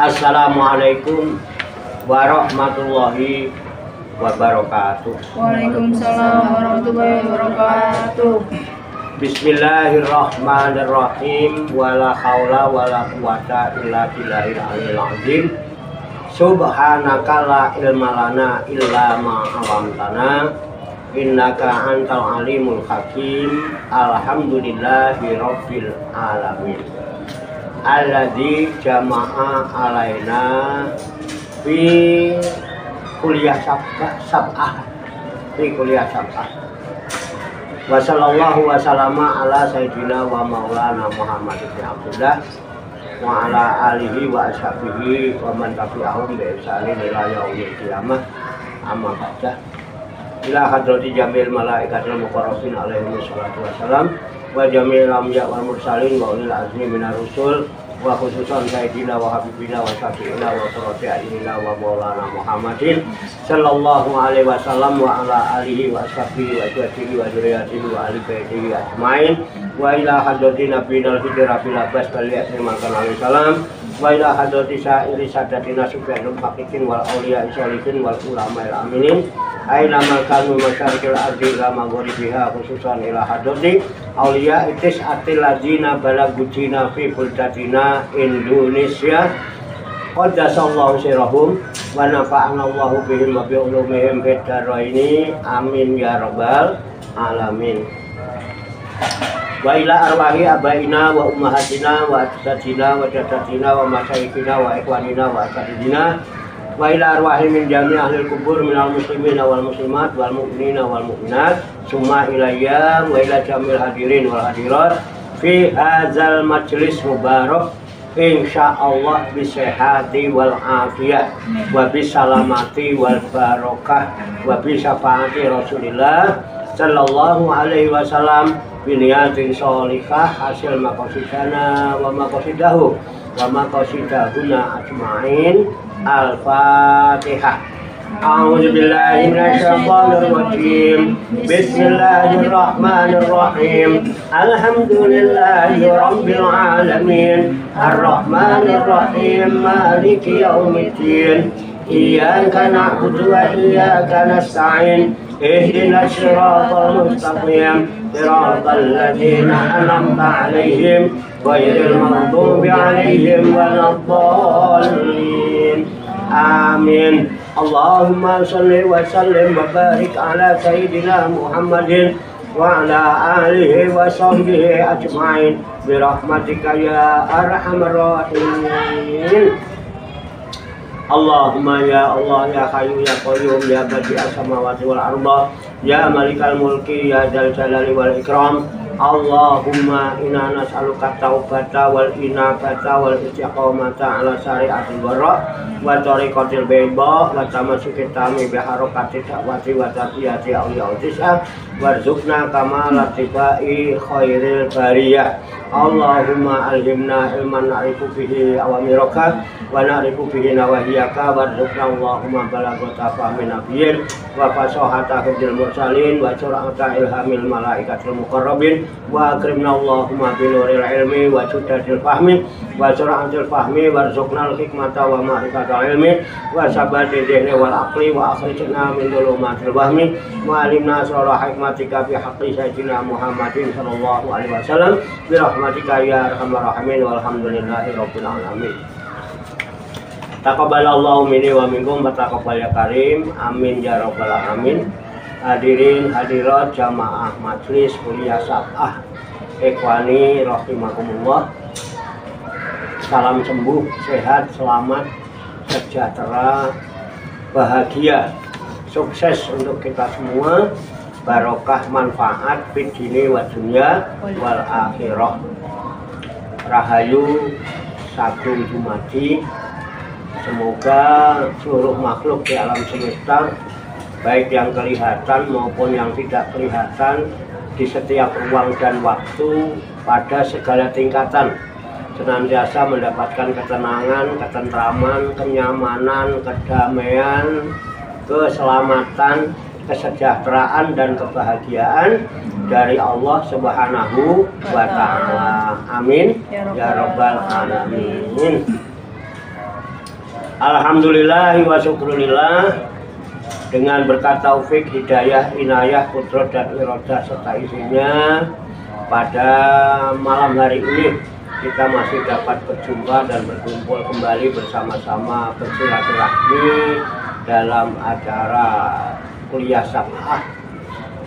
Assalamualaikum warahmatullahi wabarakatuh. Waalaikumsalam warahmatullahi wabarakatuh. Bismillahirrahmanirrahim. Wala haula wala quwata illa billahil aliyil azim. Subhanaka la ilma lana illa ma 'allamtana. Innaka antal alimul hakim. Alhamdulillahi rabbil alamin. Alladzi jama'a alaina fi kuliah sab'ah wa sallallahu wa sallama ala sayyidina wa maulana Muhammad ibn Abdullah wa ala alihi wa ashabihi wa man tabi'ahum bi ihsanin ila yaumil qiyamah. Amma ba'da. Ila hadrati jamil malaikatil muqarrabin alaihi wassalatu wassalam wa jamil anbiya wal mursalin wa ulil azmi minar rusul wa khususan sayyidina wa habibina wa syafi'ina wa qurrati a'yunina wa maulana Muhammadin sallallahu alaihi wasallam wa ala alihi wa ashabihi wa jadihi wa dzurriyyatihi wa ahli baitihi ajmain wa ila hadrati nabiyina al-hijra bil abbas baliyati makan alaihi salam wa ila hadrati sa'iri sadatina subhanul haqiqin wal awliya sholihin wal ulama al aminin aina makanu masyarikil ardi lama ghoribiha khususan ila hadrati awliya itis atil ladzina balagujina fi buldatina Indonesia qaddasallahu sirahum wa nafa'ana Allahu bihim wa bi ulumihim fid dharaini amin ya rabbal alamin. Wa ila arwahi abaina wa ummahatina wa ajdatina wa jaddatina wa masyayikhina wa ikhwanina wa asatidina wa ila arwahi min jami' ahli kubur minal muslimina wal muslimat wal mu'minina wal mu'minat summa ilayya wa ila jamil hadirin wal hadirat fi hadzal majlis mubarak insyaallah bisehati wal afiyah wa bisalamati wal barakah wa bisyafaati Rasulillah sallallahu alaihi wasallam biniyatin sholihah hasil maqasidana wa maqasidahu wa maqasidahuna ajmain. Al-Fatihah. A'udzu billahi minasyaitonir rajim. Bismillahirrahmanirrahim. Alhamdulillahi rabbil alamin. Arrahmanir rahim. Maliki yaumiddin. Iyyaka na'budu wa iyyaka nasta'in. Ihdinas siratal mustaqim. Siratal ladzina an'amta 'alaihim ghairil maghdubi 'alaihim waladdallin. Amin. Allahumma sholli wa sallim wa barik ala sayyidina Muhammadin wa ala alihi wa sahbihi ajmain bi rahmatika ya arhamar rahimin. Allahumma ya Allah ya Hayyu ya Qayyum ya Badi'as samawati wal arda ya Malikal mulki ya Dzal jalali wal ikram. Allahumma inna nas'aluka taubata wal inabata wal istiqamata ala syari'atil wara wa tariqatil bayda wa tamassukit tami bi harakati da'wati wa taqiyati awliya tis'a warzuqna kamalat tibai khairil bariyah. Allahumma alhimna ilman na'rifu bihi awamiraka wa na'rifu bihi nawahiyaka warzuqna Allahumma balagata fahmi nabiyyin wa fasahata hujjil mursalin wa sur'ata ilhamil malaikatil muqarrabin wa akrimna Allahumma binuril ilmi wa suddatil fahmi wa sur'atil fahmi warzuqna al-hikmata wa ma'rifatal ilmi wa sabati dhihni wal aqli wa akhrijna min dhulumatil wahmi wa alimna asrara hikmatika fi haqqi sayyidina Muhammadin sallallahu alaihi wasallam bi rahmatika ya arhamar rahimin walhamdulillahi rabbil alamin. Taqabbalallahu minni wa minkum wa taqabbal ya karim. Amin ya rabbal alamin. Hadirin hadirat jamaah majlis kuliah sab'ah ikhwani rahimakumullah. Salam sembuh, sehat, selamat, sejahtera, bahagia, sukses untuk kita semua, barokah manfaat fid dini wa dunya wal akhirah. Rahayu Sagung Dumadi. Semoga seluruh makhluk di alam semesta, baik yang kelihatan maupun yang tidak kelihatan, di setiap ruang dan waktu, pada segala tingkatan, senantiasa mendapatkan ketenangan, ketentraman, kenyamanan, kedamaian, keselamatan, kesejahteraan dan kebahagiaan dari Allah Subhanahu wa Ta'ala. Amin ya rabbal alamin. Alhamdulillah wa syukurillah. Dengan berkat taufik, hidayah, inayah, kudrat dan iradah serta isinya, pada malam hari ini kita masih dapat berjumpa dan berkumpul kembali bersama-sama bersilaturahmi dalam acara kuliah sab'ah,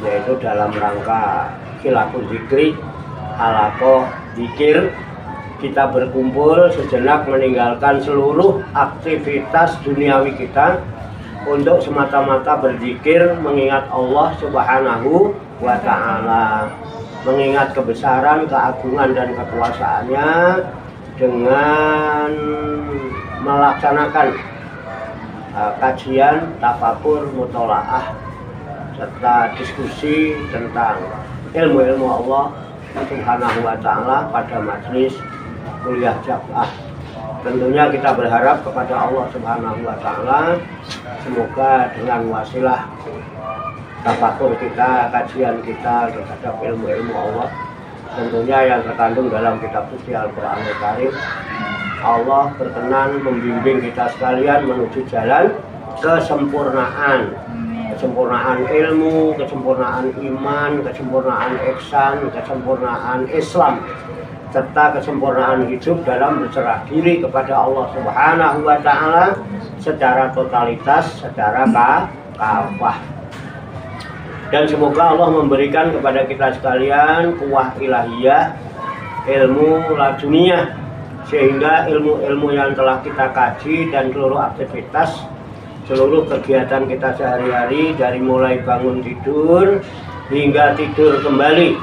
yaitu dalam rangka khilaful zikri, halaqah zikir. Kita berkumpul sejenak meninggalkan seluruh aktivitas duniawi kita untuk semata-mata berzikir, mengingat Allah Subhanahu wa Ta'ala, mengingat kebesaran, keagungan dan kekuasaannya, dengan melaksanakan kajian, tafakur, mutolaah serta diskusi tentang ilmu-ilmu Allah Subhanahu wa Ta'ala pada majelis kuliah sab'ah. Tentunya kita berharap kepada Allah Subhanahu wa Ta'ala, semoga dengan wasilah tafakur kita, kajian kita terhadap ilmu-ilmu Allah, tentunya yang terkandung dalam kitab suci Al-Qur'anul Karim, Allah berkenan membimbing kita sekalian menuju jalan kesempurnaan. Kesempurnaan ilmu, kesempurnaan iman, kesempurnaan ihsan, kesempurnaan Islam, serta kesempurnaan hidup dalam berserah diri kepada Allah Subhanahu wa Ta'ala secara totalitas, secara kafah. Dan semoga Allah memberikan kepada kita sekalian kuwah ilahiyah, ilmu laduniyah, sehingga ilmu-ilmu yang telah kita kaji dan seluruh aktivitas, seluruh kegiatan kita sehari-hari, dari mulai bangun tidur hingga tidur kembali,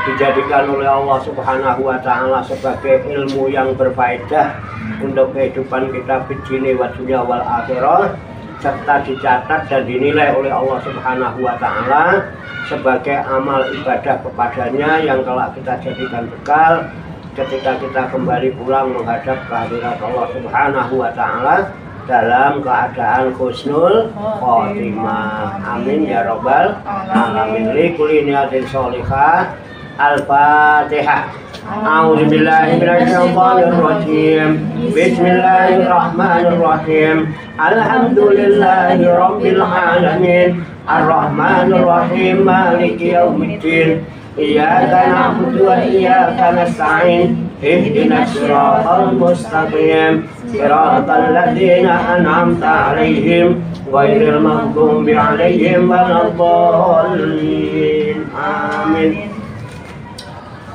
dijadikan oleh Allah Subhanahu wa Ta'ala sebagai ilmu yang berfaedah untuk kehidupan kita fid dini wa dunya wal akhirah, serta dicatat dan dinilai oleh Allah Subhanahu wa Ta'ala sebagai amal ibadah kepadanya yang telah kita jadikan bekal ketika kita kembali pulang menghadap kehadirat Allah Subhanahu wa Ta'ala dalam keadaan husnul khotimah. Amin ya rabbal alamin. Li kulli niyatin sholihah. Al-Fatihah. A'udzu billahi minasyaitonir rajim. Bismillahirrahmanirrahim. Alhamdulillahi rabbil alamin. Ar-Rahmanir Rahim. Maliki yaumiddin. Iyyaka na'budu wa iyyaka nasta'in. Ihdinas siratal mustaqim. Siratal ladzina an'amta 'alaihim ghairil maghdubi 'alaihim waladdallin. Amin.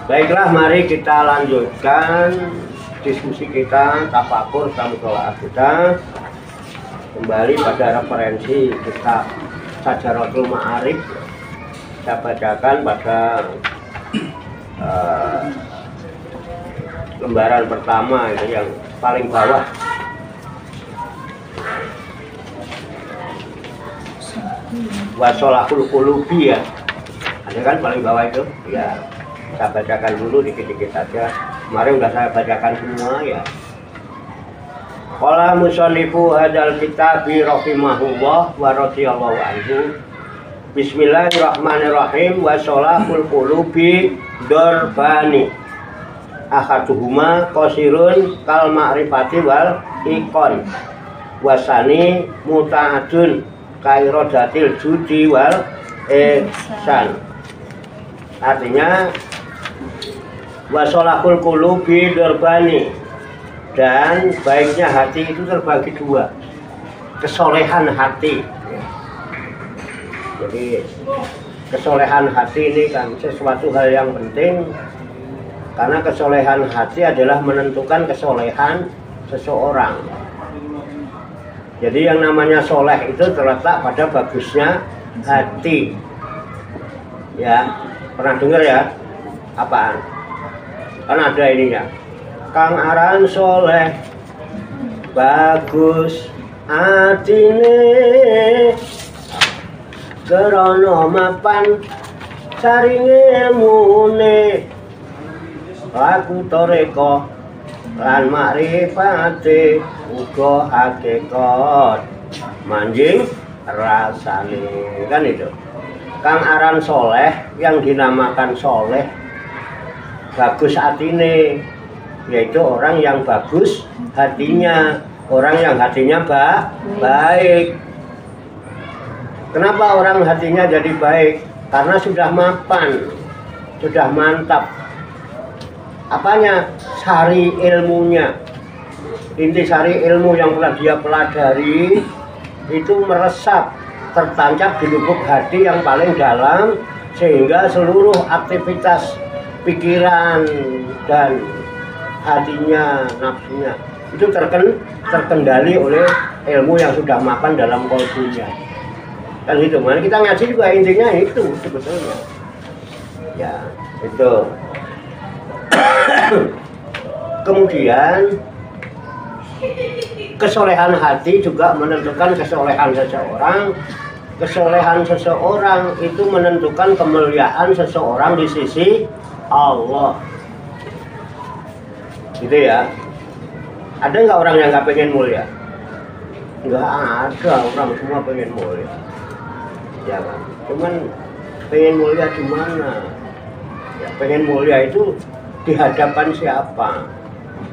Baiklah, mari kita lanjutkan diskusi kita, tafakur dan mutolaah kita kembali pada referensi kitab Syajaratul Ma'arif. Saya bacakan pada lembaran pertama, itu yang paling bawah. Wasolahul qulubi, ya, ada kan paling bawah itu, ya. Saya bacakan dulu dikit-dikit saja. Kemarin udah saya bacakan semua, ya. Qala musannifu hadzal kitabi rahimahullah wa radhiyallahu anhu. Bismillahirrahmanirrahim. Wa sholahul qulubi darbani. Ahaduhuma qasirun kal ma'rifati wal iqon. Wasani muta'adun kairadatil judi wal ihsan. Artinya wasolahul qulubi darbani, dan baiknya hati itu terbagi dua. Kesolehan hati, jadi kesolehan hati ini kan sesuatu hal yang penting, karena kesolehan hati adalah menentukan kesolehan seseorang. Jadi yang namanya soleh itu terletak pada bagusnya hati. Ya, pernah dengar ya? Apaan? Kan ada ininya, kang aran soleh bagus atine krana mapan saringe ilmune aku toreko lan makrifate uga hakikat manjing rasane kan itu. Kang aran soleh yang dinamakan soleh bagus atine, yaitu orang yang bagus hatinya, orang yang hatinya baik. Kenapa orang hatinya jadi baik? Karena sudah mapan, sudah mantap. Apanya? Sari ilmunya. Inti sari ilmu yang telah dia pelajari itu meresap, tertancap di lubuk hati yang paling dalam, sehingga seluruh aktivitas pikiran dan hatinya, nafsunya itu terkendali oleh ilmu yang sudah mapan dalam kolbunya. Kan itu, mana kita ngaji juga intinya itu sebetulnya. Ya, itu. Kemudian kesolehan hati juga menentukan kesolehan seseorang. Kesolehan seseorang itu menentukan kemuliaan seseorang di sisi Allah. Gitu ya. Ada nggak orang yang nggak pengen mulia? Nggak ada, orang semua pengen mulia. Ya kan? Cuman pengen mulia di mana? Ya, pengen mulia itu di hadapan siapa?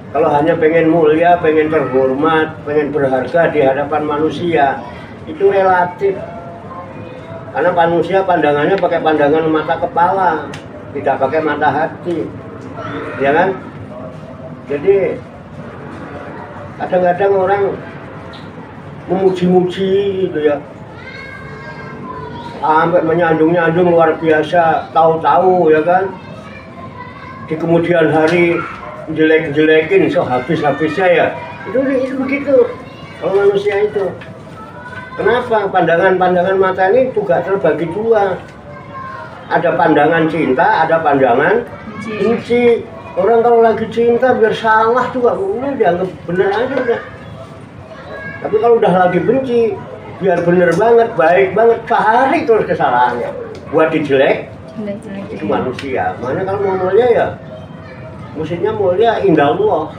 Kalau hanya pengen mulia, pengen terhormat, pengen berharga di hadapan manusia, itu relatif. Karena manusia pandangannya pakai pandangan mata kepala, tidak pakai mata hati, ya kan? Jadi kadang-kadang orang memuji-muji gitu ya, sampai menyanjung-nyanjung luar biasa, tahu-tahu ya kan? Di kemudian hari jelek-jelekin so habis-habisnya ya. Itu begitu kalau manusia itu. Kenapa? Pandangan-pandangan mata ini juga terbagi dua. Ada pandangan cinta, ada pandangan benci. Orang kalau lagi cinta biar salah juga udah dianggap bener aja udah. Tapi kalau udah lagi benci, biar bener banget, baik banget, cari terus kesalahannya. Buat dijelek, itu manusia. Makanya kalau mau mulia ya, mestinya mulia indah Allah.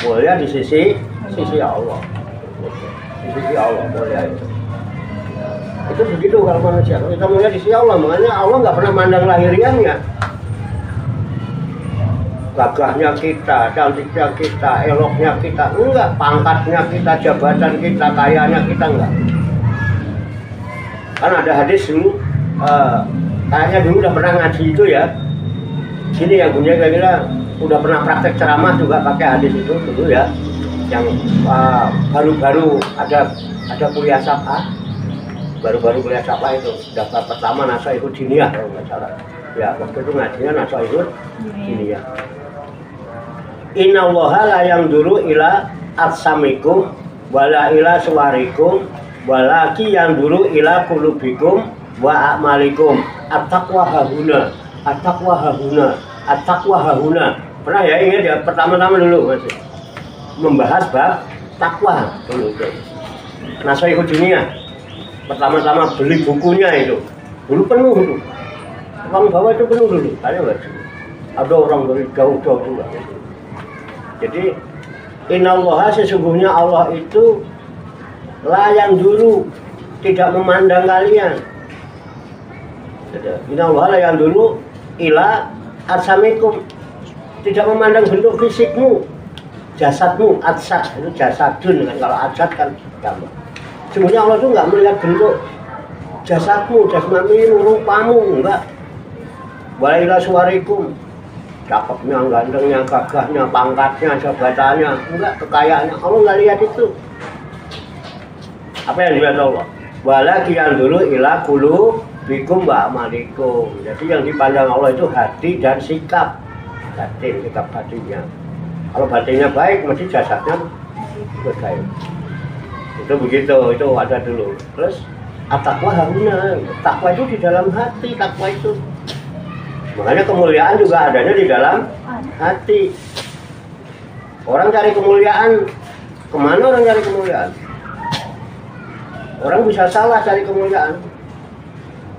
Mulia di sisi Allah. Di sisi Allah mulia itu. Itu begitu kalau manusia. Kalau kita mulia di sisi Allah, makanya Allah nggak pernah mandang lahiriannya. Gagahnya kita, cantiknya kita, eloknya kita, enggak. Pangkatnya kita, jabatan kita, kayanya kita, enggak. Kan ada hadis dulu, kayaknya dulu udah pernah ngaji itu ya. Sini yang punya kira-kira udah pernah praktek ceramah juga pakai hadis itu dulu ya. Yang baru-baru ada kuliah Sabah, baru-baru kuliah Sabah itu daftar pertama Nasaihud Diniyah kalau nggak salah. Ya waktu itu ngajinya Nasaihud Diniyah. Innallaha la yanzuru ila atsamikum wala ila suwarikum walaki yanzuru ila qulubikum wa a'malikum. At-taqwa hahuna, at-taqwa hahuna, at-taqwa hahuna. Pernah ya ingat ya pertama-tama dulu masih membahas bab takwa dulu itu. Nasaihud Diniyah. Pertama-tama beli bukunya itu. Dulu penuh itu. Uang bawah itu penuh dulu. Tanya ada orang dari jauh-jauh juga. Jadi innallaha sesungguhnya Allah itu layang dulu tidak memandang kalian. Innallaha layang dulu ila atsamikum tidak memandang bentuk fisikmu, jasadmu, atsad itu jasadun kan, kalau atsad kan gambar. Sebenarnya Allah itu nggak melihat bentuk jasadmu, jasmanimu, rupamu, enggak. Wa ila suwarikum cakepnya, gantengnya, gagahnya, pangkatnya, jabatannya, enggak, kekayaannya. Allah nggak lihat itu. Apa yang dilihat Allah? Walaki yang dulu ila qulubikum wa amalikum. Jadi yang dipandang Allah itu hati dan sikap. Batin, sikap hatinya. Kalau batinnya baik, mesti jasadnya baik. Itu begitu, itu ada dulu. Terus at-taqwa hahuna. Takwa itu di dalam hati, takwa itu. Makanya kemuliaan juga adanya di dalam hati. Orang cari kemuliaan, kemana orang cari kemuliaan? Orang bisa salah cari kemuliaan.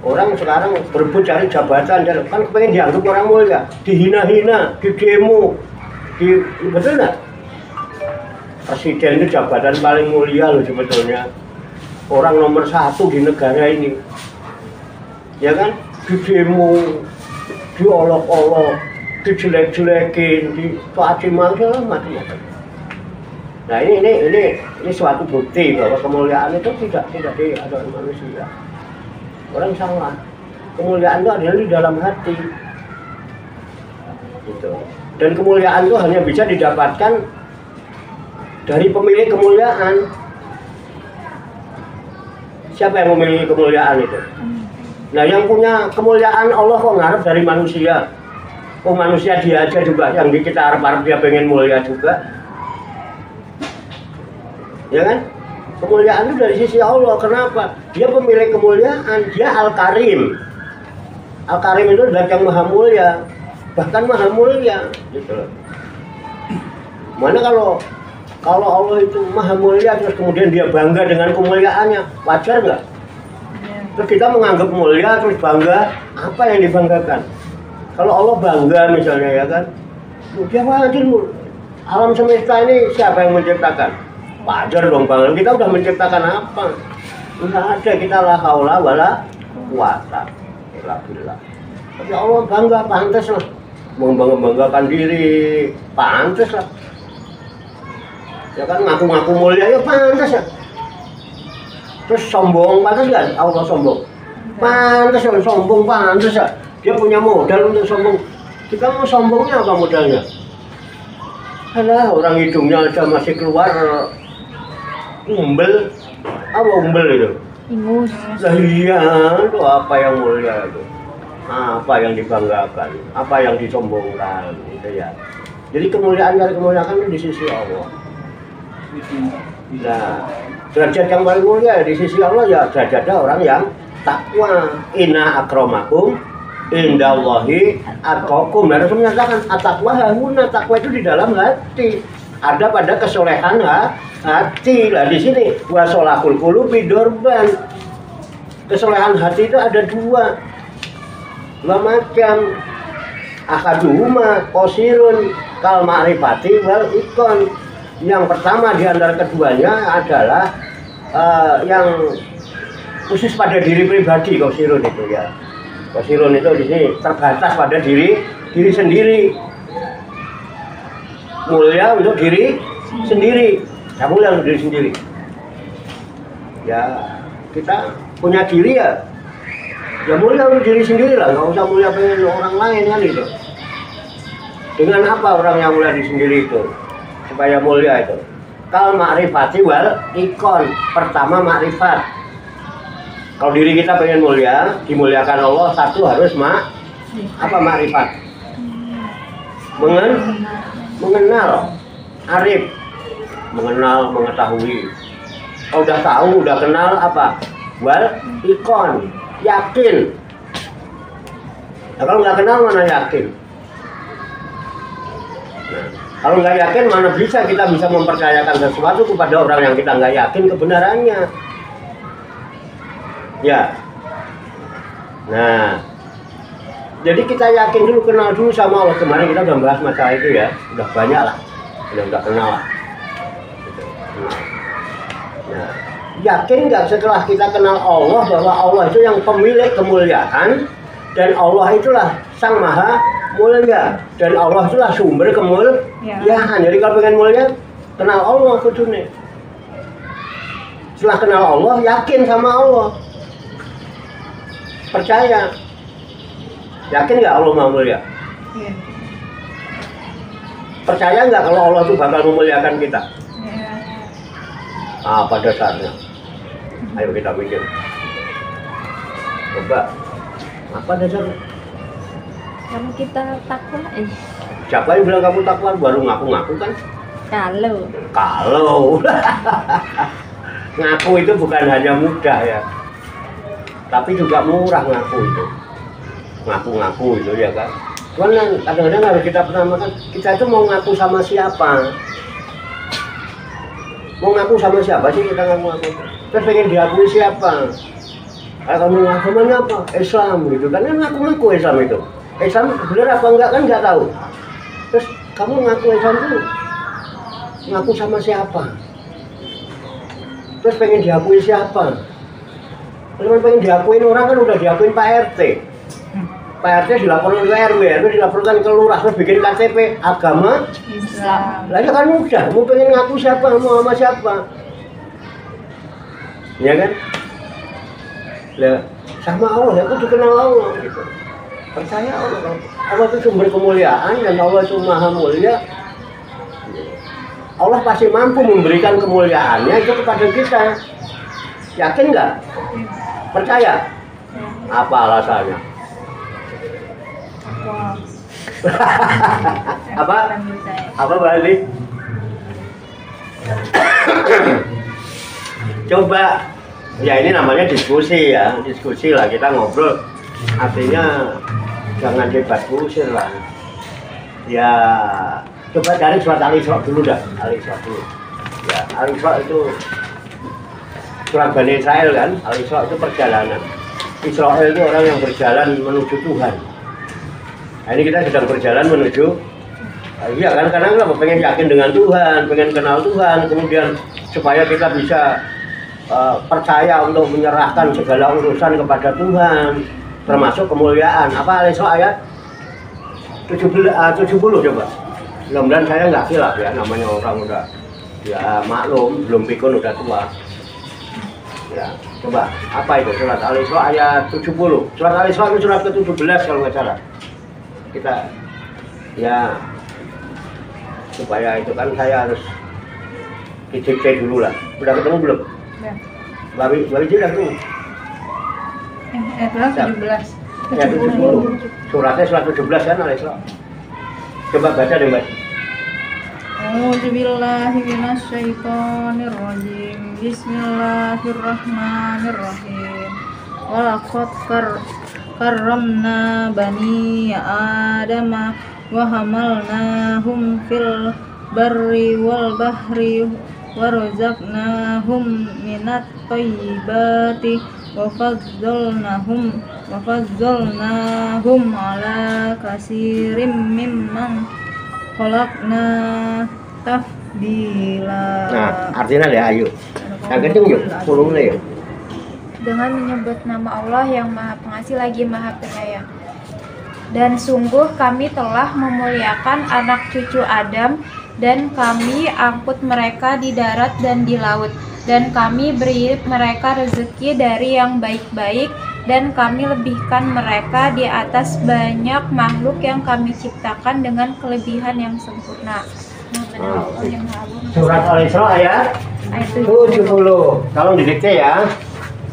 Orang sekarang berebut cari jabatan, kan pengen dianggap orang mulia, dihina-hina, di demo, betul nggak? Presiden itu jabatan paling mulia loh sebetulnya. Orang nomor 1 di negara ini, ya kan? Di demo, diolok-olok, dijelek-jelekin, dicaci maki macam-macam. Nah ini suatu bukti bahwa kemuliaan itu tidak ada manusia. Orang salah. Kemuliaan itu adalah di dalam hati. Gitu. Dan kemuliaan itu hanya bisa didapatkan dari pemilik kemuliaan. Siapa yang memiliki kemuliaan itu? Nah, yang punya kemuliaan Allah kok ngarep dari manusia. Oh, manusia dia aja juga yang kita harap-harap dia pengen mulia juga. Ya kan? Kemuliaan itu dari sisi Allah. Kenapa? Dia pemilik kemuliaan. Dia Al-Karim. Al-Karim itu zat yang maha mulia. Bahkan maha mulia. Gitu loh. Mana kalau Allah itu maha mulia terus kemudian dia bangga dengan kemuliaannya, wajar nggak? Terus kita menganggap mulia terus bangga, apa yang dibanggakan? Kalau Allah bangga misalnya ya kan, dia wajar. Alam semesta ini siapa yang menciptakan? Wajar dong bang, kita udah menciptakan apa? Nggak ada, kita la haula wala quwata illa billah. Tapi Allah bangga, pantas lah, membanggakan diri, pantas lah. Ya kan ngaku-ngaku mulia ya pantas ya. Terus sombong pantas kan? Allah sombong. Pantas ya, sombong pantas ya. Dia punya modal untuk sombong. Kita mau sombongnya apa modalnya? Alah, orang hidungnya aja masih keluar umbel. Apa umbel itu? Ingus. Lah iya, itu apa yang mulia itu? Apa yang dibanggakan? Apa yang disombongkan? Gitu ya. Jadi kemuliaan dari kemuliaan itu di sisi Allah. Nah, derajat yang paling mulia di sisi Allah ya derajatnya orang yang takwa. Inna akramakum indallahi atqakum. Nah, Rasul menyatakan at-taqwa hahuna, takwa itu di dalam hati. Ada pada kesolehan hati. Lah di sini wasolahul qulubi dorban. Kesolehan hati itu ada dua macam. Akaduhuma qasirun kal ma'rifati wal ikon. Yang pertama di antara keduanya adalah yang khusus pada diri pribadi, qasirun itu ya. Qasirun itu di sini terbatas pada diri sendiri. Mulia untuk diri sendiri. Ya mulia untuk diri sendiri. Ya kita punya diri ya. Ya mulia untuk diri sendiri lah, nggak usah mulia pengen orang lain kan itu. Dengan apa orang yang mulia diri sendiri itu? Supaya mulia itu kal ma'rifati wal ikon. Pertama ma'rifat. Kalau diri kita pengen mulia, dimuliakan Allah, satu harus apa ma'rifat? Mengenal, arif, mengenal, mengetahui. Kalau udah tahu, udah kenal apa? Wal ikon, yakin. Nah, kalau nggak kenal mana yakin? Nah, kalau nggak yakin, mana bisa kita bisa mempercayakan sesuatu kepada orang yang kita nggak yakin kebenarannya? Ya. Nah, jadi kita yakin dulu, kenal dulu sama Allah. Kemarin kita udah bahas masalah itu ya, udah banyak lah, udah kenal lah. Nah, yakin nggak setelah kita kenal Allah bahwa Allah itu yang pemilik kemuliaan dan Allah itulah sang maha mulia dan Allah itulah sumber kemuliaan. Jadi kalau pengen mulia, kenal Allah kudune. Setelah kenal Allah, yakin sama Allah, percaya. Yakin nggak Allah mau mulia? Iya. Percaya nggak kalau Allah itu bakal memuliakan kita? Iya. Apa dasarnya? Ayo kita pikir. Coba. Apa dasarnya? Karena kita takwa. Siapa yang bilang kamu takwa? Baru ngaku-ngaku kan? Kalau ngaku itu bukan hanya mudah ya, tapi juga murah ngaku itu. Ngaku-ngaku itu ya kan. Cuman yang kadang-kadang harus kita pertamakan, kita itu mau ngaku sama siapa? Mau ngaku sama siapa sih kita ngaku-ngaku? Terus pengen diakui siapa? Kamu agamanya apa? Islam gitu kan? Kan ngaku-ngaku Islam itu. Islam benar apa enggak kan nggak tahu. Terus kamu ngaku Islam itu ngaku sama siapa? Terus pengen diakui siapa? Terus pengen diakuin orang kan udah diakuin Pak RT. Pak RT dilaporkan ke RW, itu dilaporkan ke lurah, terus bikin KTP agama Islam. lah kan mudah, mau pengen ngaku siapa, mau sama siapa, ya kan? Lah sama Allah, aku dikenal Allah gitu. Percaya Allah, Allah itu sumber kemuliaan dan Allah itu maha mulia. Allah pasti mampu memberikan kemuliaannya itu kepada kita. Yakin nggak? Percaya? Apa alasannya? Apa? Apa Bali? Coba, ya ini namanya diskusi ya, diskusi lah, kita ngobrol. Artinya jangan debat kusir lah. Ya coba cari surat Al-Isra dulu dah, Al-Isra dulu. Ya Al-Isra itu surat Bani Israel kan, Al-Isra itu perjalanan. Israel itu orang yang berjalan menuju Tuhan. Nah, ini kita sedang berjalan menuju, iya kan, karena kita pengen yakin dengan Tuhan, pengen kenal Tuhan, kemudian supaya kita bisa percaya untuk menyerahkan segala urusan kepada Tuhan, termasuk kemuliaan. Apa Al-Isra ayat 70 coba. Mudah-mudahan saya nggak khilaf ya, namanya orang udah ya maklum, belum pikun udah tua. Ya, coba apa itu surat Al-Isra ayat 70. Surat Al-Isra itu surat ke-17 kalau nggak salah. Kita ya supaya itu kan saya harus dicek dulu lah. Udah ketemu belum? Ya. Babi sudah tuh. Berapa? 17. Ya 70. Suratnya surat 17 kan Al-Isra. Coba baca deh Mbak. A'udzubillahi minasyaitonirrajim. Bismillahirrahmanirrahim. Walaqad karramna bani Adama wa hamalnahum fil barri wal bahri wa razaqnahum minat thayyibati wa faddalnahum ala katsirin mimman khalaqna tafdila. Nah, artinya deh ayo. Yang kenceng yuk, volume yuk. Dengan menyebut nama Allah yang Maha Pengasih lagi Maha Penyayang. Dan sungguh kami telah memuliakan anak cucu Adam, dan kami angkut mereka di darat dan di laut, dan kami beri mereka rezeki dari yang baik-baik, dan kami lebihkan mereka di atas banyak makhluk yang kami ciptakan dengan kelebihan yang sempurna. Surat Al-Isra ayat 70. Tolong didikte ya.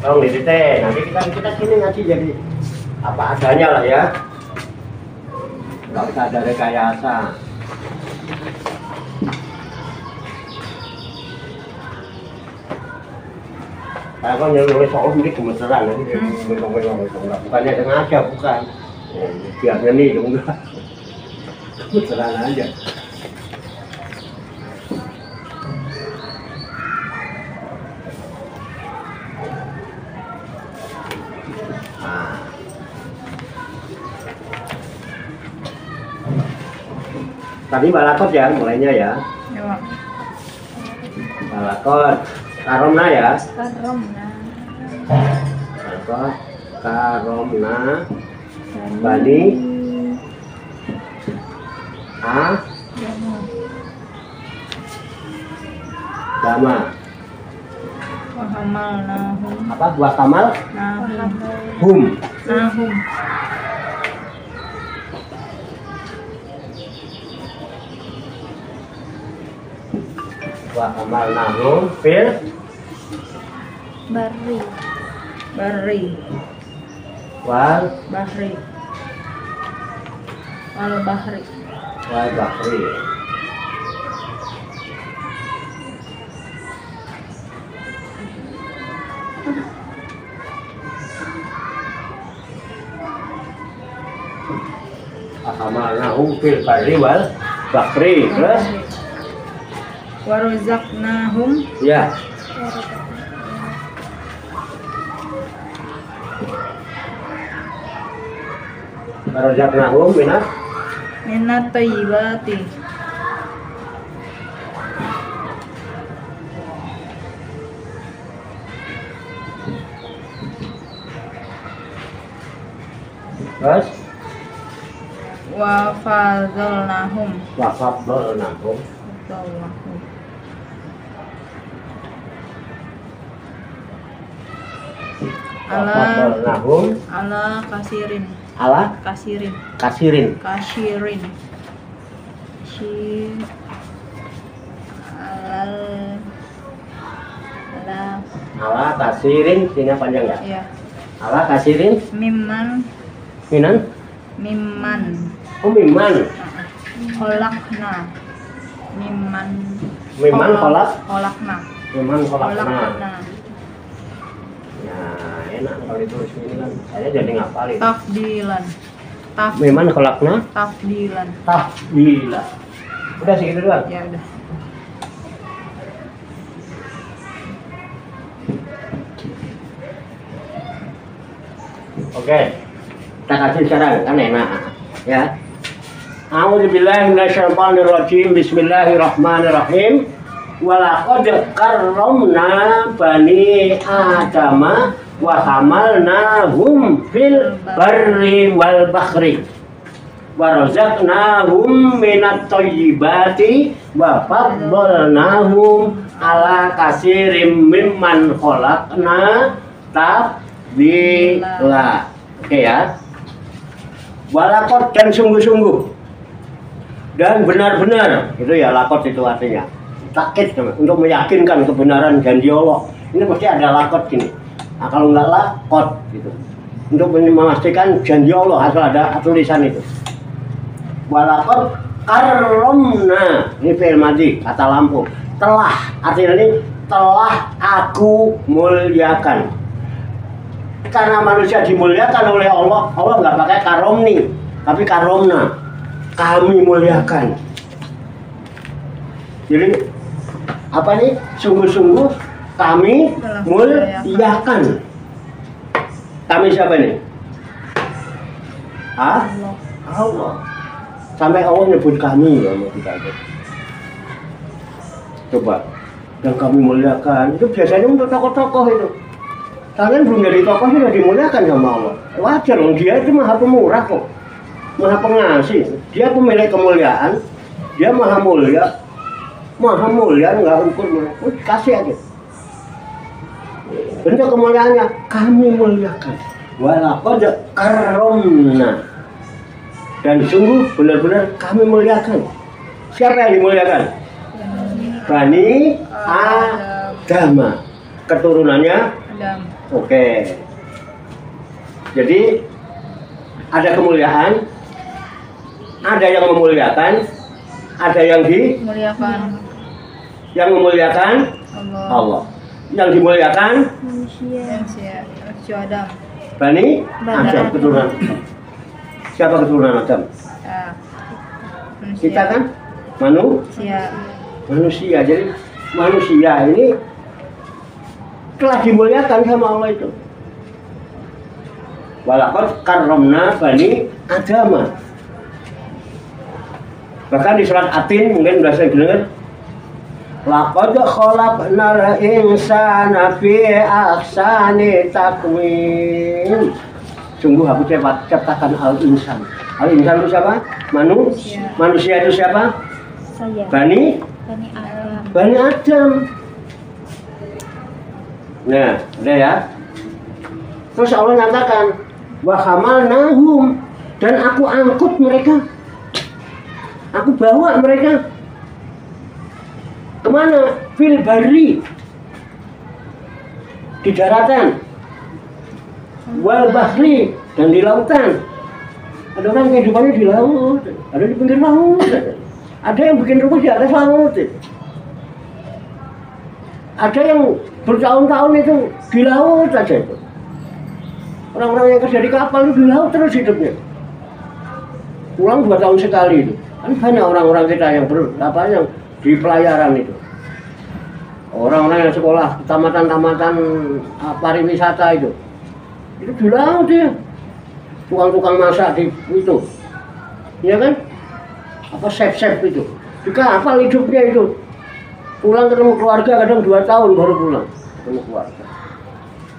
Tolong didikte. Nanti kita sini ngaji jadi apa adanya lah ya. Nggak usah ada rekayasa. Saya kan nulis soal ini gemeteran nanti bukannya sengaja, bukan. Biarnya nih dong, gemeteran aja. Tadi balakot ya mulainya ya. Ya. Balakot karomna ya. Karomna. Balakot karomna bani Dama. Wa hamalnahum. Apa buah kamal? Nahum. Hum. Wa amalnahum fil Barri. wal Bahri. bahri. hamalnahum fil barri wal bahri. Terus Warazaqnahum ya. Warazaqnahum minat thayyibati. Terus Wa fadzalnahum. wafadhalnahum Fadzalnahum. wafadhalnahum Ala kasirin. ala Kasirin. kasirin. Kashirin. Shi alal ala Ala kasirin, sehingga panjang ya. ya Ala kasirin mimman minan mimman miman kholakna mimman kholakna kholakna ya enak kalau ditulis ini kan saya jadi ngapalin tafdilan miman kholakna tafdilan tafdila udah segitu doang. ya udah. Oke, kita kasih sekarang kan enak ya. A'udzubillahi minasyaitonirrajim. Bismillahirrahmanirrahim. Walaqad karramna bani adama wa hamalnahum fil barri wal bahri wa razaqnahum minat thayyibati wa faddalnahum ala katsirim mimman khalaqna tafdila. Oke ya. Walakot dan sungguh-sungguh dan benar-benar itu ya, lakot itu artinya takkid untuk meyakinkan kebenaran janji Allah. Ini pasti ada lakot gini. Nah, kalau enggak lakot gitu untuk memastikan janji Allah, asal ada tulisan itu. Walakot karomna, ini fi'il madhi, kata lampu. Telah, artinya ini telah aku muliakan. Karena manusia dimuliakan oleh Allah, Allah nggak pakai karomni, tapi karomna, kami muliakan. Jadi apa nih? Sungguh-sungguh kami muliakan. Kami siapa nih? Ah? Allah. Sampai Allah nyebut kami ya, mau kita lihat. Coba, yang kami muliakan itu biasanya untuk tokoh-tokoh itu. Kalian belum jadi tokoh sudah dimuliakan sama Allah. Wajar loh, dia itu maha pemurah kok, maha pengasih. Dia pemilik kemuliaan, dia maha mulia, nggak ukur, kasih aja. Bentuk kemuliaannya kami muliakan. Walaqad karramna, dan sungguh benar-benar kami muliakan. Siapa yang dimuliakan? Bani Adam, keturunannya Adam. Oke. Jadi ada kemuliaan, ada yang memuliakan, ada yang Muliakan yang memuliakan Allah. Allah. Yang dimuliakan Manusia Adam. Bani Bani Adam, Adam. keturunan. Siapa keturunan Adam? Ya. Manusia. Kita kan manusia. Jadi manusia ini telah dimuliakan sama Allah itu. Walaqad karramna bani Adam. Bahkan di surat Atin mungkin sudah saya dengar. Laqad khalaqnal insana fi ahsani taqwim. Sungguh aku ciptakan al-insan. Al-insan itu siapa? Manusia itu siapa? Saya. Bani Adam. Nah, udah ya. Terus Allah nyatakan, wa hamalnahum, dan aku angkut mereka. Aku bawa mereka kemana? Fil barri, di daratan, wal bahri, dan di lautan. Ada orang kehidupannya di laut, ada di pinggir laut, ada yang bikin rumah di atas laut, ada yang bertahun-tahun itu di laut aja itu. Orang-orang yang kerja di kapal itu di laut terus hidupnya. pulang 2 tahun sekali itu. Kan banyak orang-orang kita yang yang di pelayaran itu. Orang-orang yang sekolah tamatan-tamatan pariwisata itu di laut dia. Tukang-tukang masak di itu. Ya kan? Apa chef-chef itu. Juga apa hidupnya itu. Pulang ketemu keluarga kadang 2 tahun baru pulang ketemu keluarga.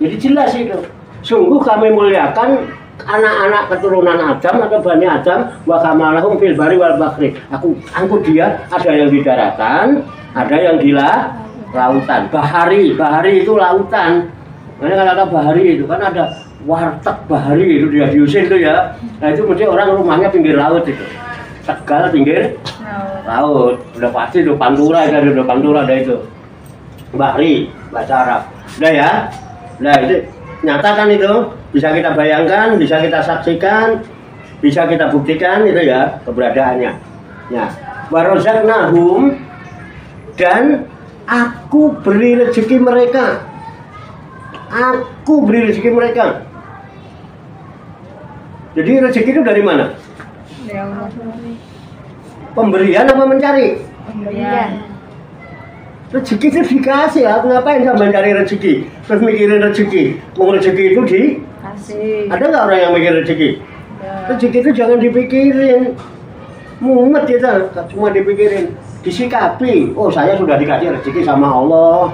Jadi jelas itu. Sungguh kami muliakan anak-anak keturunan Adam atau Bani Adam wa kamalahum fil bari wal bahri. Aku angkut dia, ada yang di daratan, ada yang di lautan. Bahari itu lautan. Makanya kalau ada bahari itu kan ada warteg bahari itu dia diusir itu ya. Nah itu mesti orang rumahnya pinggir laut itu. Tegal pinggir laut. Udah pasti itu Pantura itu, udah Pantura ada itu. Bahari bahasa Arab. Udah ya. Nah itu nyata kan itu. Bisa kita bayangkan, bisa kita saksikan, bisa kita buktikan itu ya keberadaannya. Ya, warozaknahum dan aku beri rezeki mereka. Aku beri rezeki mereka. Jadi rezeki itu dari mana? Dari Allah. Pemberian apa mencari? Pemberian. Rezeki itu dikasih, aku ngapain sampai mencari rezeki? Terus mikirin rezeki. Mau rezeki itu Kasih. ada nggak orang yang mikir rezeki? Ya. Rezeki itu jangan dipikirin. Mumet kita, cuma dipikirin. Disikapi, oh saya sudah dikasih rezeki sama Allah.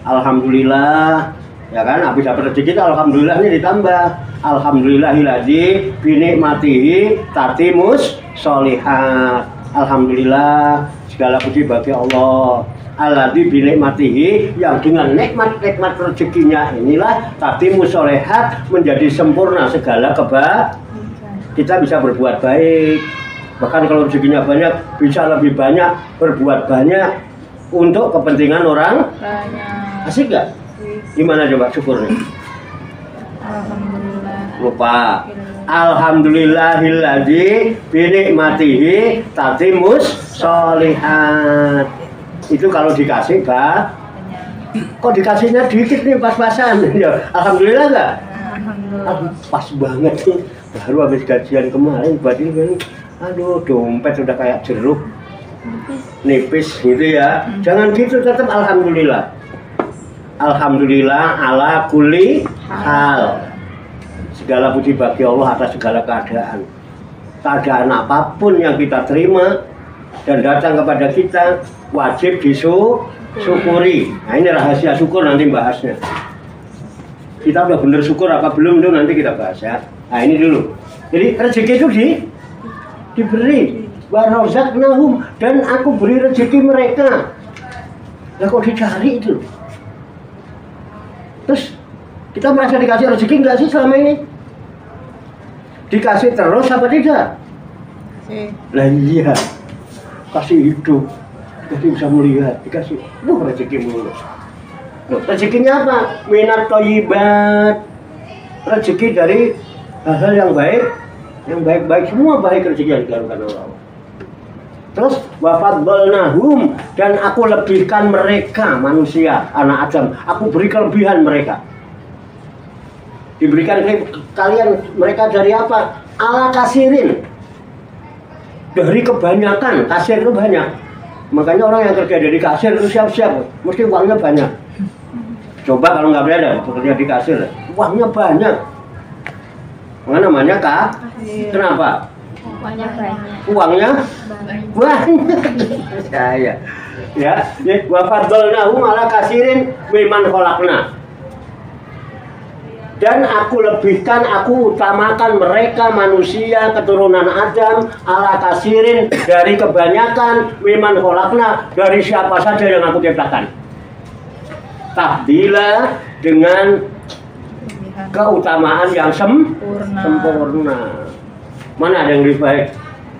Alhamdulillah. Ya kan, habis dapat rezeki itu alhamdulillahnya ditambah. Alhamdulillahilladzi binikmatihi tatimus sholihat. Alhamdulillah, segala puji bagi Allah. Alladzi binikmatihi, yang dengan nikmat-nikmat rezekinya inilah tatimus sholihat, menjadi sempurna segala kita bisa berbuat baik. Bahkan kalau rezekinya banyak, bisa lebih banyak berbuat banyak untuk kepentingan orang Banyak. asik gak? Gimana coba syukurnya? Alhamdulillah. Lupa. Alhamdulillahilladzi binikmatihi tatimus sholihat. Itu kalau dikasih kok dikasihnya dikit nih pas-pasan ya. Alhamdulillah enggak? Alhamdulillah. Pas banget tuh. Baru habis gajian kemarin buat ini. Aduh, dompet udah kayak jeruk. Nipis gitu ya. Jangan gitu, tetap alhamdulillah. Alhamdulillah ala kulli hal. Segala puji bagi Allah atas segala keadaan. Keadaan apapun yang kita terima dan datang kepada kita wajib disyukuri. Nah ini rahasia syukur, nanti bahasnya. Kita udah bener syukur apa belum itu nanti kita bahas ya. Nah ini dulu. Jadi rezeki itu diberi. Warozaknahum, dan aku beri rezeki mereka. Lah kok dicari itu? Terus kita merasa dikasih rezeki enggak sih selama ini? Dikasih terus apa tidak? Lah iya. Kasih hidup, kasih bisa melihat, dikasih rezeki mulu. Loh, rezekinya apa? Minat thayyibat. Rezeki dari hal-hal yang baik, semua baik rezeki yang dikaruniakan Allah. Terus wafadhalnahum, dan aku lebihkan mereka manusia, anak Adam, aku beri kelebihan mereka. Diberikan kalian mereka dari apa? Ala kasirin. Dari kebanyakan, kasir itu banyak. Makanya orang yang kerja dari kasir itu siap-siap, mesti uangnya banyak. Coba kalau nggak berada bekerja di kasir, uangnya banyak. Mana namanya kak? Kenapa? Uangnya banyak. Uangnya banyak. Ya. Wafadhalnahum ala kasirin mimman khalaqna. Dan aku lebihkan, aku utamakan mereka manusia keturunan Adam ala kasirin, dari kebanyakan mimman khalaqna, dari siapa saja yang aku ciptakan. Tafdila, dengan keutamaan yang sempurna. Mana ada yang lebih baik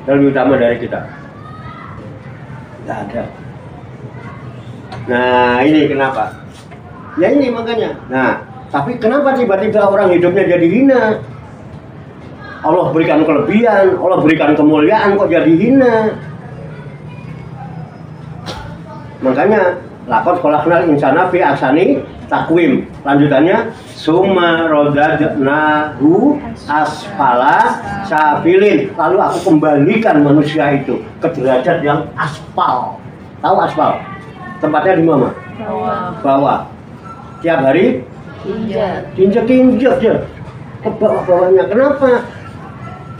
dan lebih utama dari kita? Tidak ada. Nah ini kenapa? Ya ini makanya. Nah tapi kenapa tiba-tiba orang hidupnya jadi hina? Allah berikan kelebihan, Allah berikan kemuliaan, kok jadi hina? Makanya Laqad khalaqnal insana fi ahsani taqwim. Lanjutannya summa radadnahu asfala safilin. Lalu aku kembalikan manusia itu ke derajat yang aspal. Tahu aspal? Tempatnya di mana? Bawah. Tiap hari injek dia ke bawah-bawahnya. Kenapa?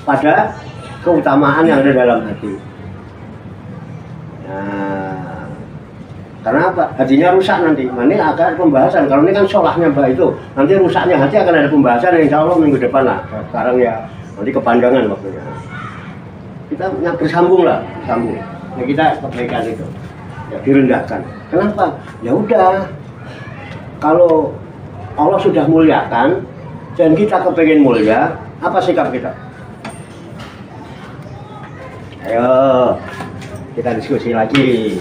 Pada keutamaan yang ada dalam hati. Nah, karena apa? Hatinya rusak nanti. Ini akan pembahasan. Kalau ini kan solahnya Mbak itu. Nanti rusaknya hati akan ada pembahasan yang insya Allah minggu depan lah. Sekarang ya nanti kepanjangan waktunya. Kita bersambung lah, bersambung. Nah, kita perbaikan itu. Ya direndahkan. Kenapa? Ya udah. Kalau Allah sudah muliakan dan kita kepengen mulia, apa sikap kita? Ayo, kita diskusi lagi.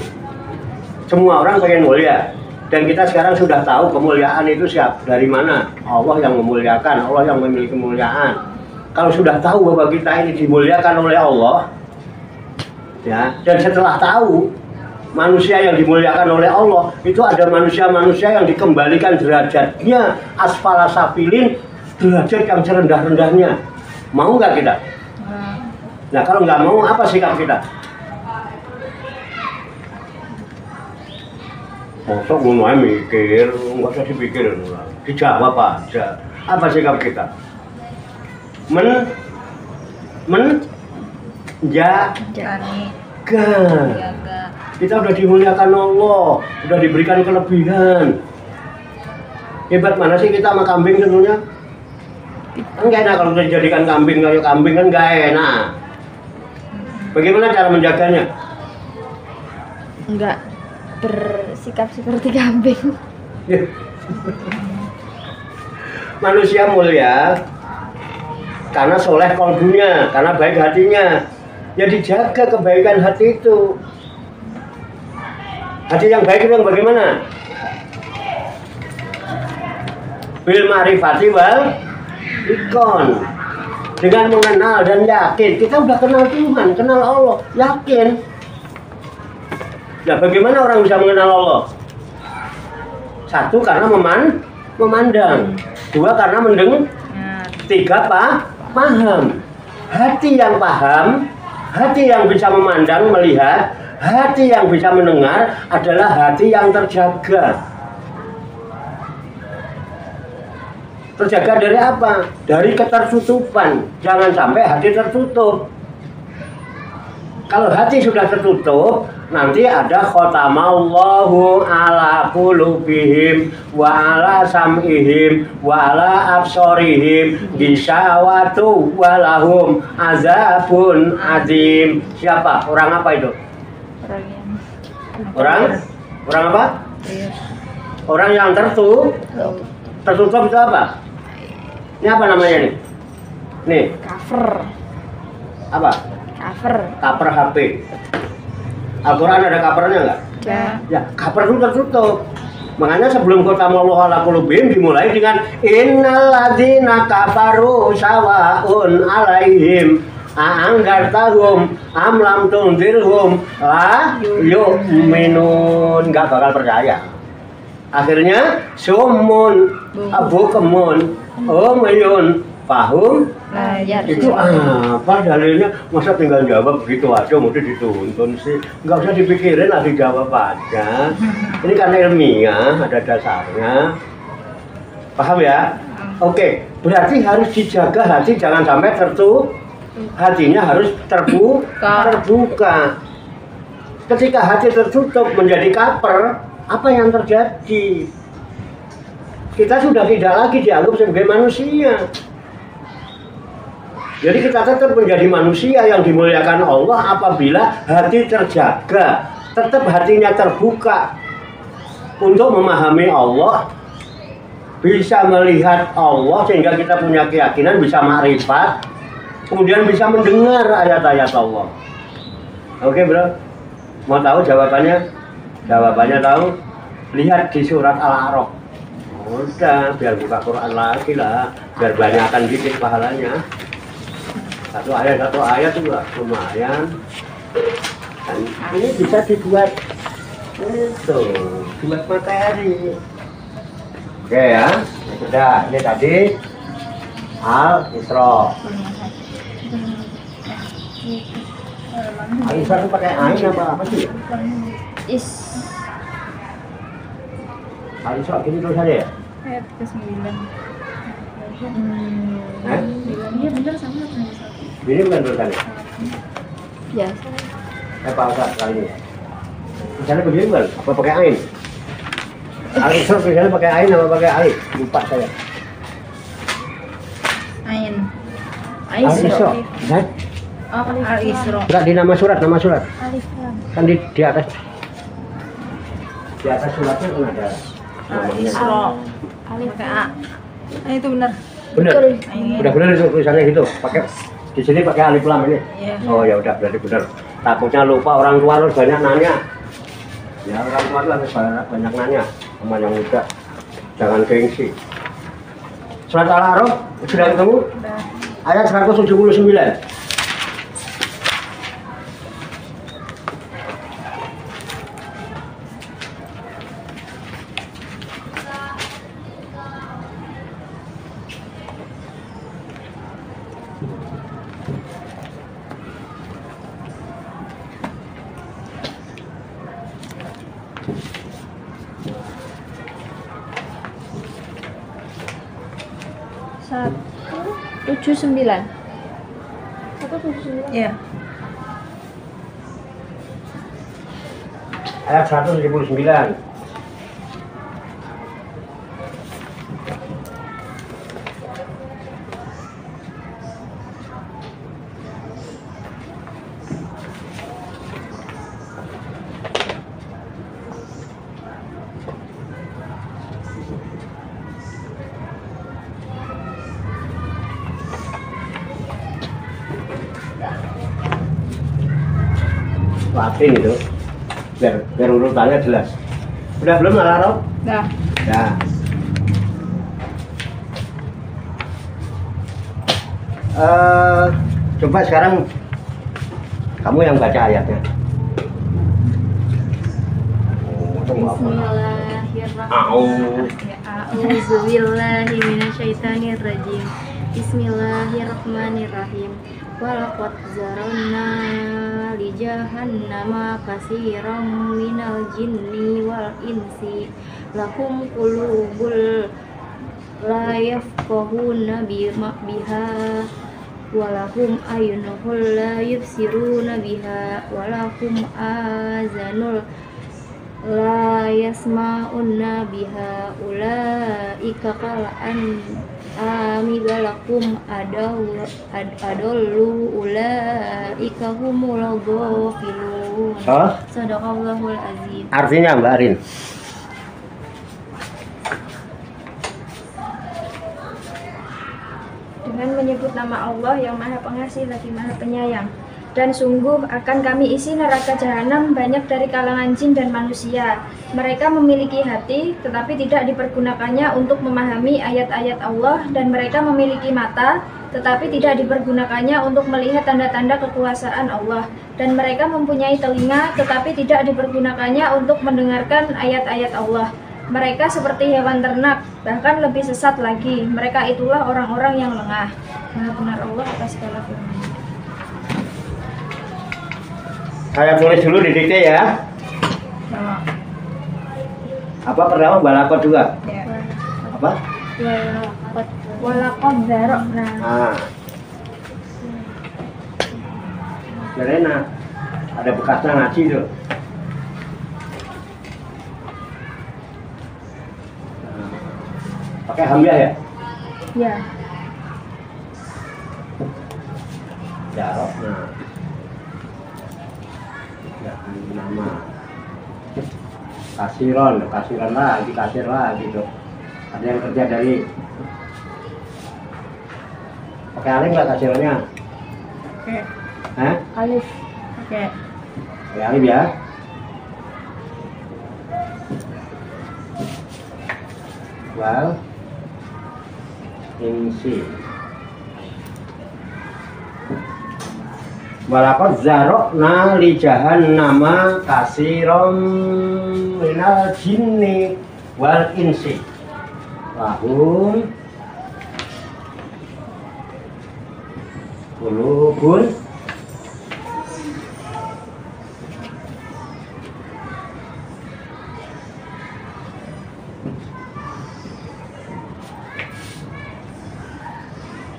Semua orang pengen mulia, dan kita sekarang sudah tahu kemuliaan itu dari mana. Allah yang memuliakan, Allah yang memiliki kemuliaan. Kalau sudah tahu bahwa kita ini dimuliakan oleh Allah, ya, dan setelah tahu manusia yang dimuliakan oleh Allah, itu ada manusia-manusia yang dikembalikan derajatnya asfala safilin, derajat yang serendah-rendahnya. Mau nggak kita? Nah, kalau nggak mau, apa sikap kita? Mosok mulai mikir, nggak usah dipikir, dijawab aja. Apa sikap kita? Jaga. Kita udah dimuliakan Allah, udah diberikan kelebihan. Hebat mana sih kita sama kambing tentunya? Kan nggak enak kalau dijadikan kambing, kayak kambing kan nggak enak. Bagaimana cara menjaganya? Enggak bersikap seperti kambing. Manusia mulia karena soleh kolbunya, karena baik hatinya. Ya dijaga kebaikan hati itu. Hati yang baik itu yang bagaimana? Bil ma'rifati wal ikon. Dengan mengenal dan yakin. Kita udah kenal Tuhan, kenal Allah, yakin. Nah, bagaimana orang bisa mengenal Allah? Satu, karena memandang. Dua, karena mendengar. Tiga, paham. Hati yang paham, hati yang bisa memandang, melihat, hati yang bisa mendengar adalah hati yang terjaga. Terjaga dari apa? Dari ketertutupan. Jangan sampai hati tertutup. Kalau hati sudah tertutup, nanti ada khotamallahu ala qulubihim wa ala sam'ihim wa ala absorihim gisawatu walahum azabun azim. Siapa? Orang apa itu? Orang apa? Orang yang tertutup itu apa? Ini apa namanya nih? Nih. Cover. Apa? Cover HP. Al-Quran ada covernya nggak? Ya, cover itu tertutup. Makanya sebelum khotamallahu ala qulubihim dimulai dengan innal ladzina kafaru sawaun alaihim a'anggartahum am lam tunzirhum la yu'minun. Nggak bakal percaya. Akhirnya sumun abukemun umyun fahum. Itu apa dalilnya? Masa tinggal jawab begitu aja mesti dituntun sih? Nggak usah dipikirin lah, dijawab aja. Ini karena ilmiah, ada dasarnya. Paham ya? Oke, berarti harus dijaga hati, jangan sampai tertutup. Hatinya harus terbuka. Ketika hati tertutup menjadi kaper, apa yang terjadi? Kita sudah tidak lagi dianggap sebagai manusia. Jadi kita tetap menjadi manusia yang dimuliakan Allah apabila hati terjaga, tetap hatinya terbuka untuk memahami Allah, bisa melihat Allah sehingga kita punya keyakinan, bisa makrifat, kemudian bisa mendengar ayat-ayat Allah. Oke bro, mau tahu jawabannya? Jawabannya tahu? Lihat di surat Al-A'raf. Udah, biar buka Quran lagi lah, biar banyakkan dikit pahalanya. Satu ayat juga lumayan. Dan ini bisa dibuat Itu buat materi. Oke ya, sudah. Ini tadi Al-Isra. Al-Isra itu pakai ain apa sih? Is Al-Isra gini tulisannya ya? Ayat ke-9. Eh? Iya bener sama kan. Ini bukan tulisannya? ya. Apa kali ini? Tulisannya begini bukan? Apa pakai ain? Al-Isra tulisannya pakai ain apa pakai alif? Lupa saya. Ain. Al-Isra. Kan? Al-Isra. Enggak di nama surat. Alif lam. Kan di atas. Di atas suratnya kan ada namanya. Al-Isra. Alif Pakai A. Itu benar. Bener. Betul. Udah bener itu tulisannya gitu. Pakai di sini pakai alif lam ini. Iya. Oh ya udah berarti bener. Takutnya lupa orang tua harus banyak nanya. Ya orang tua itu harus banyak nanya sama yang muda. Jangan gengsi. Surat Al-A'raf sudah ketemu? Udah. Ayat 179. Tujuh sembilan. Iya. Ayat 179. Lapin itu biar urutannya jelas. Udah belum Al-A'raf? Udah. Ya. Coba sekarang kamu yang baca ayatnya. Bismillahirrahmanirrahim. A'udzubillahi minasyaitonirrajim. Bismillahirrahmanirrahim. Walaqad zarana li jahannama katsiran minal jinni wal insi lahum qulubul la yafqahuna biha walahum ayunul la yubsiruna biha walahum azanul la yasma'una biha ulaika kal an'ami balakum adallu ulaika humul ghafilun. Oh, Shadaqallahul azim. artinya Mbak Arin. Dengan menyebut nama Allah yang Maha Pengasih lagi Maha Penyayang. Dan sungguh akan kami isi neraka jahanam banyak dari kalangan jin dan manusia. Mereka memiliki hati, tetapi tidak dipergunakannya untuk memahami ayat-ayat Allah. Dan mereka memiliki mata, tetapi tidak dipergunakannya untuk melihat tanda-tanda kekuasaan Allah. Dan mereka mempunyai telinga, tetapi tidak dipergunakannya untuk mendengarkan ayat-ayat Allah. Mereka seperti hewan ternak, bahkan lebih sesat lagi. Mereka itulah orang-orang yang lengah. Maha benar Allah atas segala firman. Saya tulis dulu di dikte ya. Sama. Apa pertama balakot juga? Ya. Apa? Walaqad zara'na. Nah. Serena. Ada bekasnya ngaji tuh. Pakai hamzah ya? Ya. Jarok. Nah. Ya, nama. Kasiron lagi, kasir lagi tuh. Ada yang kerja dari. Pakai alif nggak kasironnya? Oke. Hah? Alif. Oke. Pakai alif ya. Wal. Insi. Walaqad zarokna li jahannama katsiran minal jinni wal insi lahum qulubun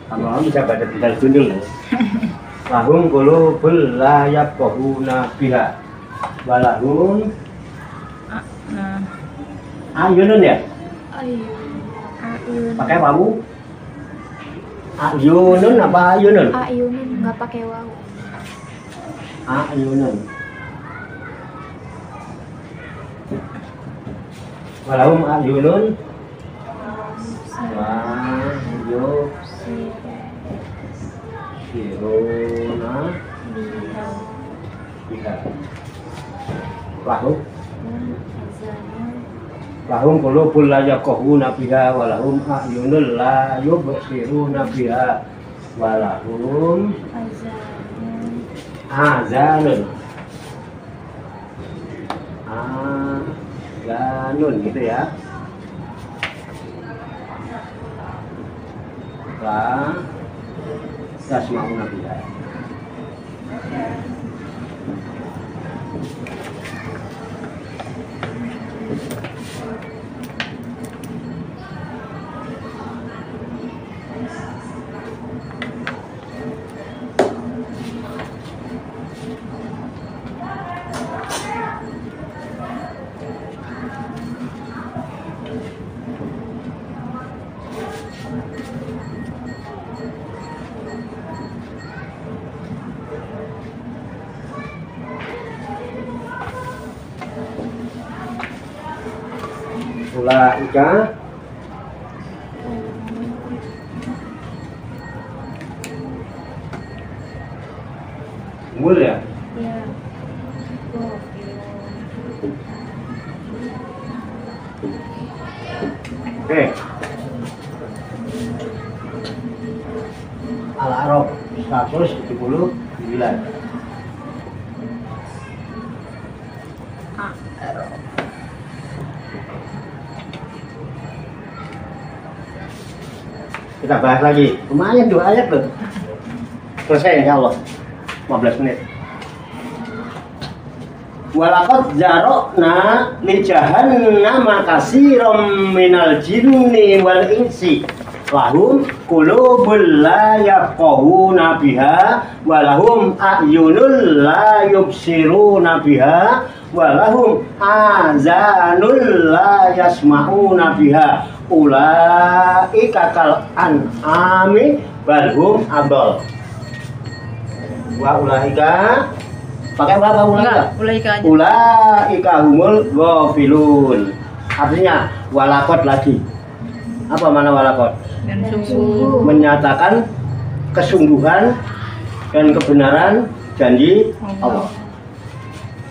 kalau bisa baca tinggal gundul lahum qulubun la yafqahuna biha walahum ayunun ya? Ayun. Pakai wawu? Ayunun apa ayunun? Ayunun nggak pakai wawu. Ayunun. Walahum ayunun wa yubsiruna biha lahum qulubun la yafqahuna biha wa lahum a'yunun la yubsiruna biha wa lahum azanun gitu ya. La yasma'una biha. Ulaika mul ya? Ya. Oke. Al-A'raf 179. Kita bahas lagi, lumayan 2 ayat loh. Selesai insya Allah 15 menit. Walaqad zarokna li jahannama katsiran minal jinni wal insi lahum qulubun la yafqahuna biha wa lahum a'yunun la yubsiruna biha wa lahum azanun la yasma'una biha ulaika kal an'ami bal hum adall. Wa ulaika pakai apa ulaika? Ulaika aja. Ulaika humul ghafilun. Artinya walaqad lagi. Apa mana walaqad? Dan sungguh Menyatakan kesungguhan dan kebenaran janji Allah.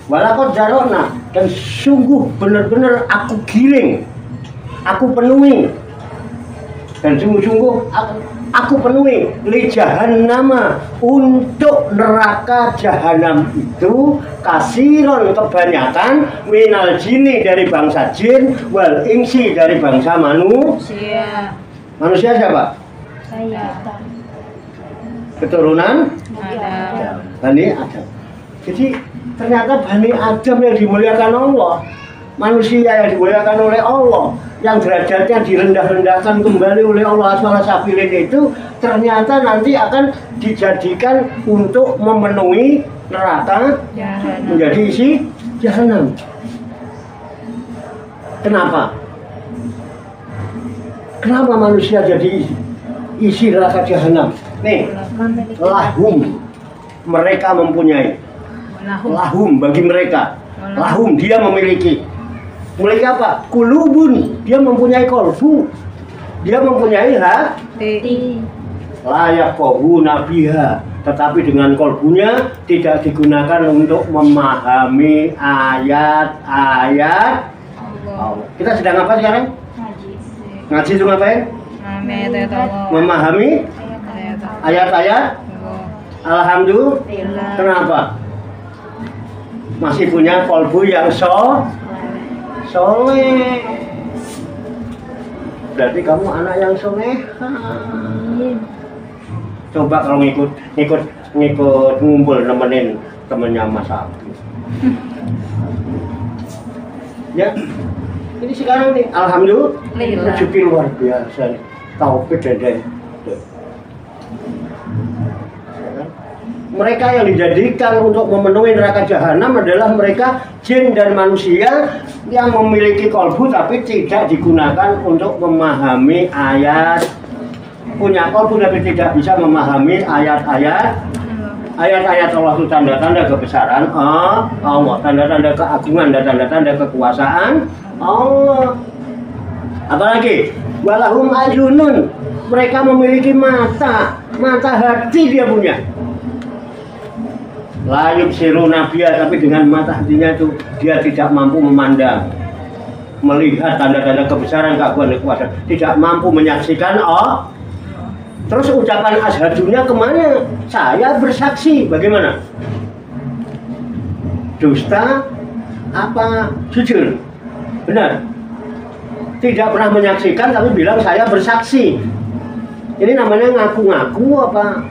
Walaqad zarokna, dan sungguh benar-benar aku giring, aku penuhi, dan sungguh-sungguh aku penuhi li jahannama, untuk neraka jahanam itu kasiron kebanyakan minal jini dari bangsa jin wal insi dari bangsa manusia. Manusia siapa? Saya. Keturunan ada. Bani Adam. Jadi ternyata Bani Adam yang dimuliakan Allah, manusia yang dimuliakan oleh Allah, yang derajatnya direndah-rendahkan kembali oleh Allah aswala sabilin itu ternyata nanti akan dijadikan untuk memenuhi neraka Jahanam. menjadi isi jahanam. Kenapa? Kenapa manusia jadi isi neraka jahanam? Nih, lahum, mereka mempunyai. Lahum, bagi mereka. Lahum, dia memiliki. Memiliki apa? Kulubun, dia mempunyai kolbu. Dia mempunyai hati. Layak kohu nabiha, tetapi dengan kolbunya tidak digunakan untuk memahami ayat-ayat Allah. Kita sedang apa sekarang? Ngaji itu ngapain? Memahami ayat-ayat Alhamdulillah. Kenapa? Masih punya kolbu yang soleh. Berarti kamu anak yang soleh. Coba kalau ngikut ngumpul nemenin temennya Mas Abdi. Ya, ini sekarang nih, alhamdulillah, rezeki luar biasa nih, taufik dan mereka yang dijadikan untuk memenuhi neraka jahanam adalah mereka jin dan manusia yang memiliki kolbu tapi tidak digunakan untuk memahami ayat, punya kolbu tapi tidak bisa memahami ayat-ayat Allah itu tanda-tanda kebesaran Allah, tanda-tanda keagungan dan tanda-tanda kekuasaan Allah. Apalagi walahum ayunun, mereka memiliki mata hati dia punya. Layub siru nabiya, tapi dengan mata hatinya itu dia tidak mampu memandang, melihat tanda-tanda kebesaran keagungan kekuasaan, tidak mampu menyaksikan Terus ucapan ashadunya kemana? Saya bersaksi. Bagaimana? Dusta apa jujur? Benar. Tidak pernah menyaksikan tapi bilang saya bersaksi. Ini namanya ngaku-ngaku apa?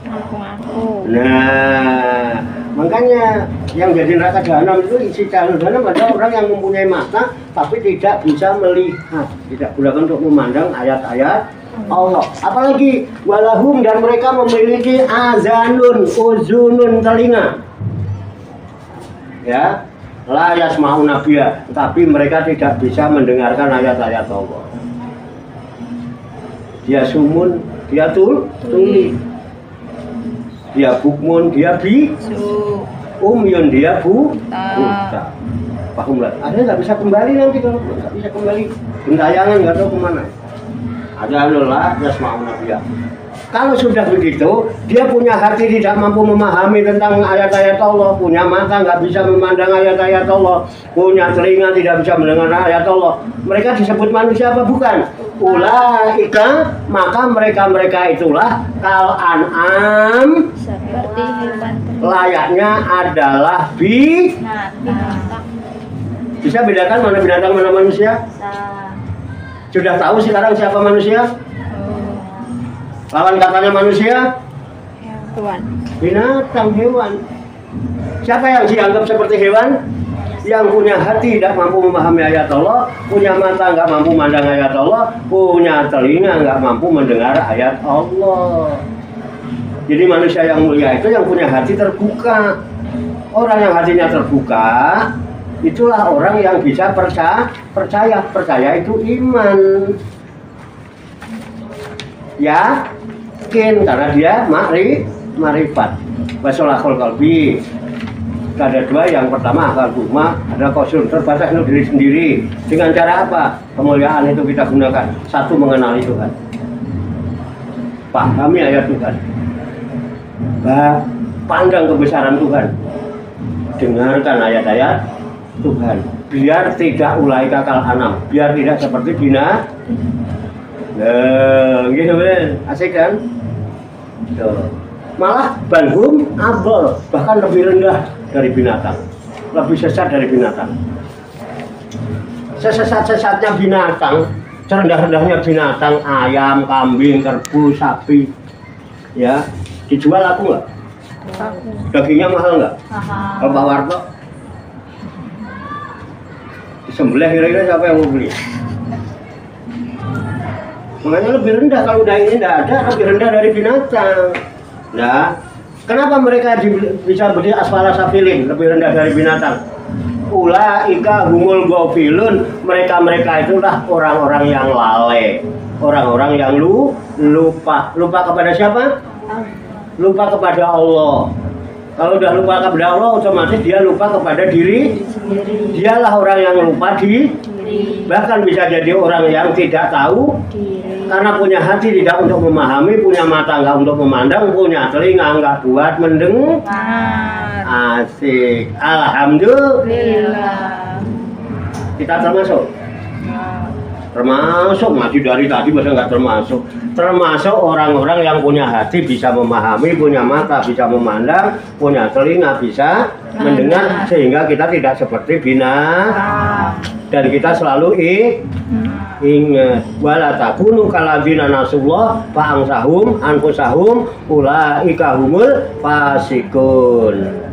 Ngaku-ngaku. Nah, makanya yang jadi neraka jahanam itu isi jahanam adalah orang yang mempunyai mata tapi tidak bisa melihat, tidak gunakan untuk memandang ayat-ayat Allah. Apalagi walahum, dan mereka memiliki azanun, uzunun, telinga. Ya, la yasma'una biha, tapi mereka tidak bisa mendengarkan ayat-ayat Allah. Dia sumun, dia tuli. Dia bukmun, dia umyun, dia buta. Paham lah. Ada nggak bisa kembali nanti, kalau nggak bisa kembali gentayangan nggak tahu kemana. Ada Allah yasma'una biha. Kalau sudah begitu, dia punya hati tidak mampu memahami tentang ayat-ayat Allah, punya mata nggak bisa memandang ayat-ayat Allah, punya telinga tidak bisa mendengar ayat Allah. Mereka disebut manusia apa bukan? Ulaika, maka mereka itulah kal an'am, Seperti hewan layaknya adalah binatang. Bisa bedakan mana binatang mana manusia? Sudah tahu sekarang siapa manusia? Lawan katanya manusia? hewan. Binatang, hewan. Siapa yang dianggap seperti hewan? Yang punya hati tidak mampu memahami ayat Allah, punya mata nggak mampu memandang ayat Allah, punya telinga nggak mampu mendengar ayat Allah. Jadi manusia yang mulia itu yang punya hati terbuka. Orang yang hatinya terbuka, itulah orang yang bisa percaya itu iman. Yakin karena dia marifat. Wasolahul qalbi. Ada dua, yang pertama akal rumah, ada kosul terbatas untuk diri sendiri. Dengan cara apa? Kemuliaan itu kita gunakan. Satu, mengenali Tuhan, pahami ayat Tuhan, pandang kebesaran Tuhan, dengarkan ayat-ayat Tuhan, biar tidak ulaika kal anam, biar tidak seperti binatang. Gitu kan, asik kan? Tuh. Malah balhum abol, bahkan lebih rendah dari binatang, lebih sesat dari binatang. Sesat-sesatnya binatang, serendah-rendahnya binatang, ayam, kambing, kerbau, sapi, ya dijual aku nggak? Dagingnya mahal nggak? Kalau Pak Warto disembelih kira-kira siapa yang mau beli? Makanya lebih rendah, kalau udah ini tidak ada, lebih rendah dari binatang. Nah, kenapa mereka bisa beli asfala safilin, lebih rendah dari binatang? Ulaika humul ghafilun, mereka itulah orang-orang yang lalai, orang-orang yang lupa kepada siapa? Lupa kepada Allah. Kalau udah lupa kepada Allah, otomatis dia lupa kepada diri. Dialah orang yang lupa bahkan bisa jadi orang yang tidak tahu karena punya hati tidak untuk memahami, punya mata enggak untuk memandang, punya telinga enggak buat mendengar. Asik. Alhamdulillah. Kita termasuk Termasuk ngaji dari tadi masa nggak termasuk. Termasuk orang-orang yang punya hati bisa memahami, punya mata bisa memandang, punya telinga bisa mendengar, sehingga kita tidak seperti binatang. Dan kita selalu ingat wala takunu kaladzina nasullah fa'angsahum anfusahum ulaika humul fasikun.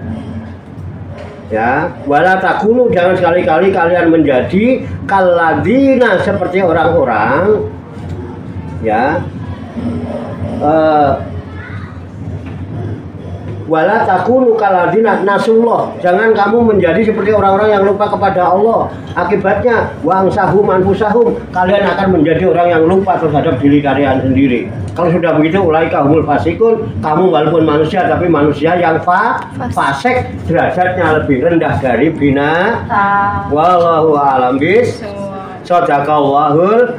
Ya, wala takunu, jangan sekali-kali kalian menjadi kaladzina seperti orang-orang, ya. Wala takunu kaladzina nasullah, jangan kamu menjadi seperti orang-orang yang lupa kepada Allah. Akibatnya wangsahum anfusahum, kalian akan menjadi orang yang lupa terhadap diri kalian sendiri. Kalau sudah begitu ulaika humul fasikun, kamu walaupun manusia tapi manusia yang fasik, derajatnya lebih rendah dari binatang. Wallahu a'lam bis. Shadaqallahul.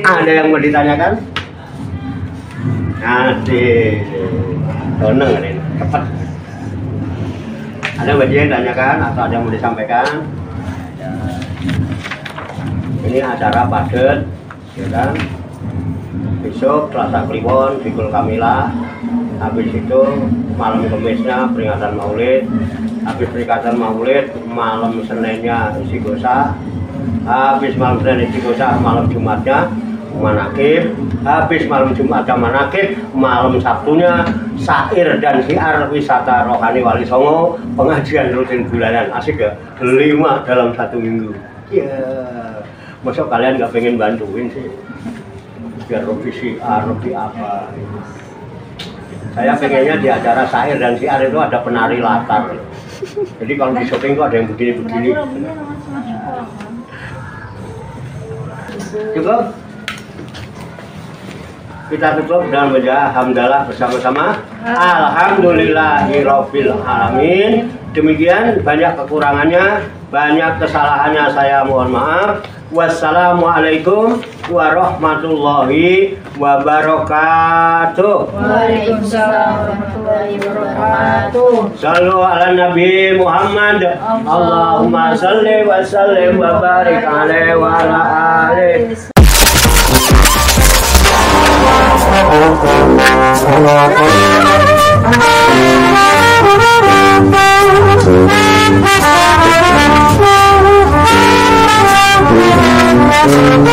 Ada yang mau ditanyakan? Nanti doneng ini cepat. Ada yang tanyakan atau ada yang mau disampaikan? Ini acara padat, ya kan? Besok Selasa Kliwon, Fikul Kamilah. Habis itu malam Kemisnya peringatan Maulid. Habis peringatan Maulid malam Seninnya Istighosah. Habis malam Senin Istighosah malam Jumatnya manakib. Habis malam Jumatnya manakib, malam Sabtunya syair dan syiar wisata rohani Wali Songo, pengajian rutin bulanan. Asik ya, 5 dalam 1 minggu. Ya, masa kalian nggak pengen bantuin sih? Biar revisi apa. Saya pengennya di acara syair dan syiar itu ada penari latar. Jadi kalau di syuting itu ada yang begini-begini. Cukup? Kita tutup dengan baca hamdalah bersama-sama. Alhamdulillahirabbil alamin. Demikian, banyak kekurangannya, banyak kesalahannya, saya mohon maaf. Wassalamualaikum warahmatullahi wabarakatuh. Waalaikumsalam warahmatullahi wabarakatuh. Sallu ala Nabi Muhammad. Allahumma salli wa sallim wa barik alaihi wa ala alihi. Thank you.